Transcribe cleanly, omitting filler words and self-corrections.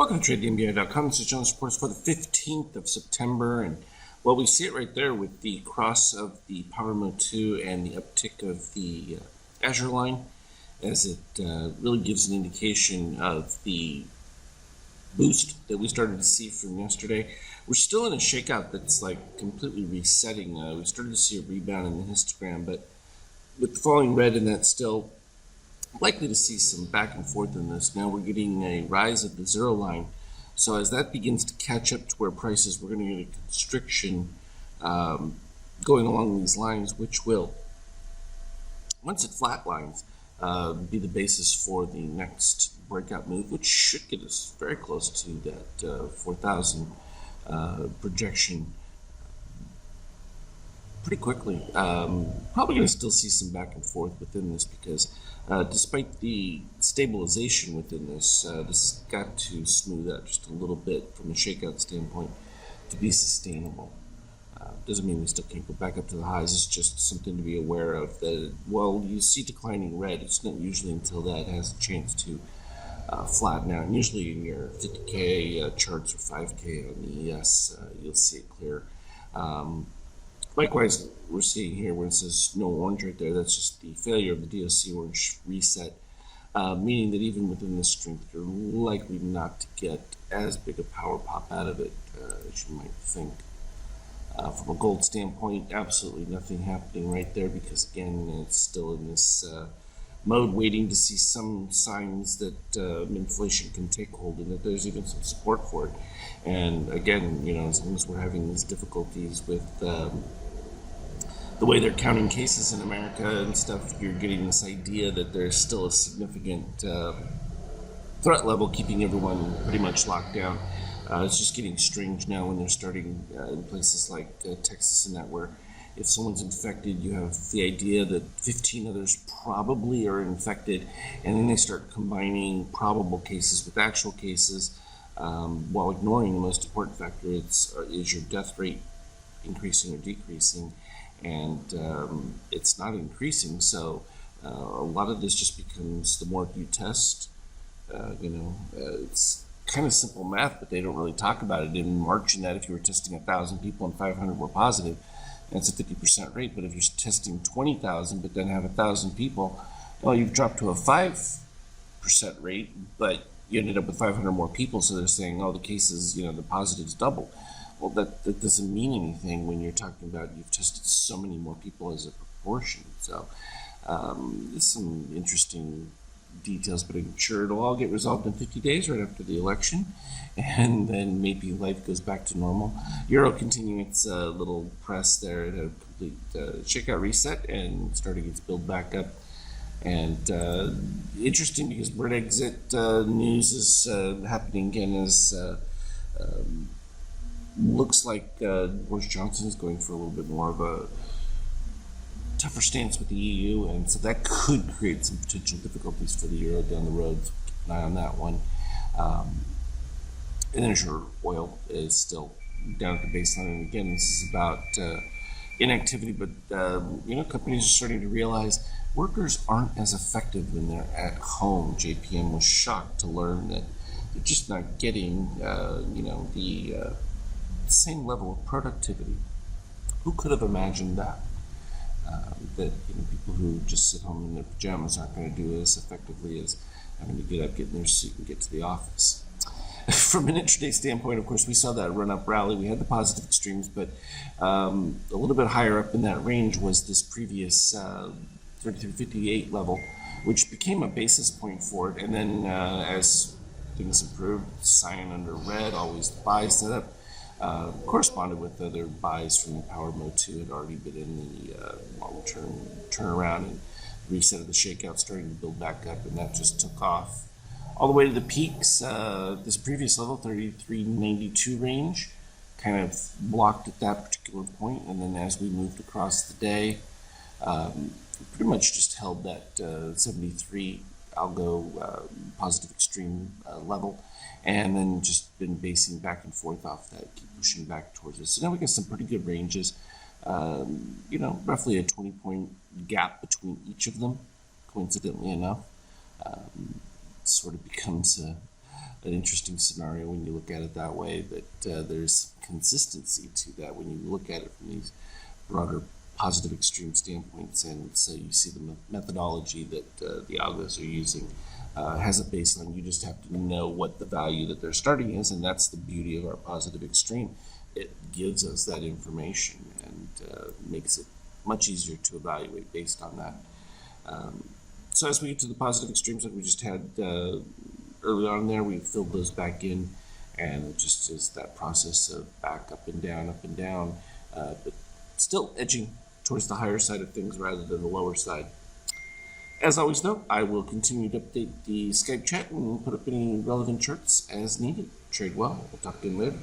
Welcome to TradeTheMBA.com. This is Jonas Reports for the 15th of September. And well, we see it right there with the cross of the Power Mode 2 and the uptick of the Azure line, as it really gives an indication of the boost that we started to see from yesterday. We're still in a shakeout that's like completely resetting. We started to see a rebound in the histogram, but with the falling red, and that's still likely to see some back and forth in this. Now we're getting a rise of the zero line. So as that begins to catch up to where prices, we're going to get a constriction going along these lines, which will, once it flatlines, be the basis for the next breakout move, which should get us very close to that 4,000 projection pretty quickly. Probably going to still see some back and forth within this because despite the stabilization within this, this has got to smooth out just a little bit from a shakeout standpoint to be sustainable. Doesn't mean we still can't go back up to the highs. It's just something to be aware of. That, well, you see declining red. It's not usually until that has a chance to flatten out. And usually in your 50K charts or 5K on the ES, you'll see it clear. Likewise, we're seeing here where it says no orange right there, that's just the failure of the DOC orange reset, meaning that even within this strength, you're likely not to get as big a power pop out of it as you might think. From a gold standpoint, absolutely nothing happening right there because, again, it's still in this mode waiting to see some signs that inflation can take hold and that there's even some support for it. And again, you know, as long as we're having these difficulties with the way they're counting cases in America and stuff, you're getting this idea that there's still a significant threat level keeping everyone pretty much locked down. It's just getting strange now when they're starting in places like Texas and that, where if someone's infected, you have the idea that 15 others probably are infected, and then they start combining probable cases with actual cases while ignoring the most important factor, is your death rate increasing or decreasing? And it's not increasing, so a lot of this just becomes the more you test, it's kind of simple math, but they don't really talk about it in March. And that if you were testing 1,000 people and 500 were positive, that's a 50% rate. But if you're testing 20,000 but then have 1,000 people, well, you've dropped to a 5% rate, but you ended up with 500 more people. So they're saying, oh, the cases, the positives double. Well, that doesn't mean anything when you're talking about you've tested so many more people as a proportion. So there's some interesting details, but I'm sure it'll all get resolved in 50 days right after the election, and then maybe life goes back to normal. Euro continuing its little press there. It had a complete shakeout reset and starting its build back up. And interesting because Brexit news is happening again as looks like Boris Johnson is going for a little bit more of a tougher stance with the EU, and so that could create some potential difficulties for the euro down the road. So keep an eye on that one. And then sure, oil is still down at the baseline, and again, this is about inactivity, but companies are starting to realize workers aren't as effective when they're at home. JPM was shocked to learn that they're just not getting the same level of productivity. Who could have imagined that? That people who just sit home in their pajamas aren't going to do it as effectively as having to get up, get in their seat, and get to the office. From an intraday standpoint, of course, we saw that run-up rally. We had the positive extremes, but a little bit higher up in that range was this previous 3358 level, which became a basis point for it. And then as things improved, cyan under red, always the buy setup, corresponded with other buys from the Power Mode 2 had already been in the long-term turnaround and reset of the shakeout, starting to build back up, and that just took off all the way to the peaks. This previous level, 3392 range, kind of blocked at that particular point, and then as we moved across the day, pretty much just held that 73 algo positive extreme level, and then just been basing back and forth off that, keep pushing back towards it. So now we got some pretty good ranges, roughly a 20-point gap between each of them, coincidentally enough. Sort of becomes a an interesting scenario when you look at it that way, that there's consistency to that when you look at it from these broader positive extreme standpoints. And so you see the methodology that the algos are using has a baseline. You just have to know what the value that they're starting is, and that's the beauty of our positive extreme. It gives us that information and makes it much easier to evaluate based on that. So as we get to the positive extremes that we just had early on there, we filled those back in, and it just is that process of back up and down, but still edging towards the higher side of things rather than the lower side. As always, though, I will continue to update the Skype chat and put up any relevant charts as needed. Trade well. We'll talk again later.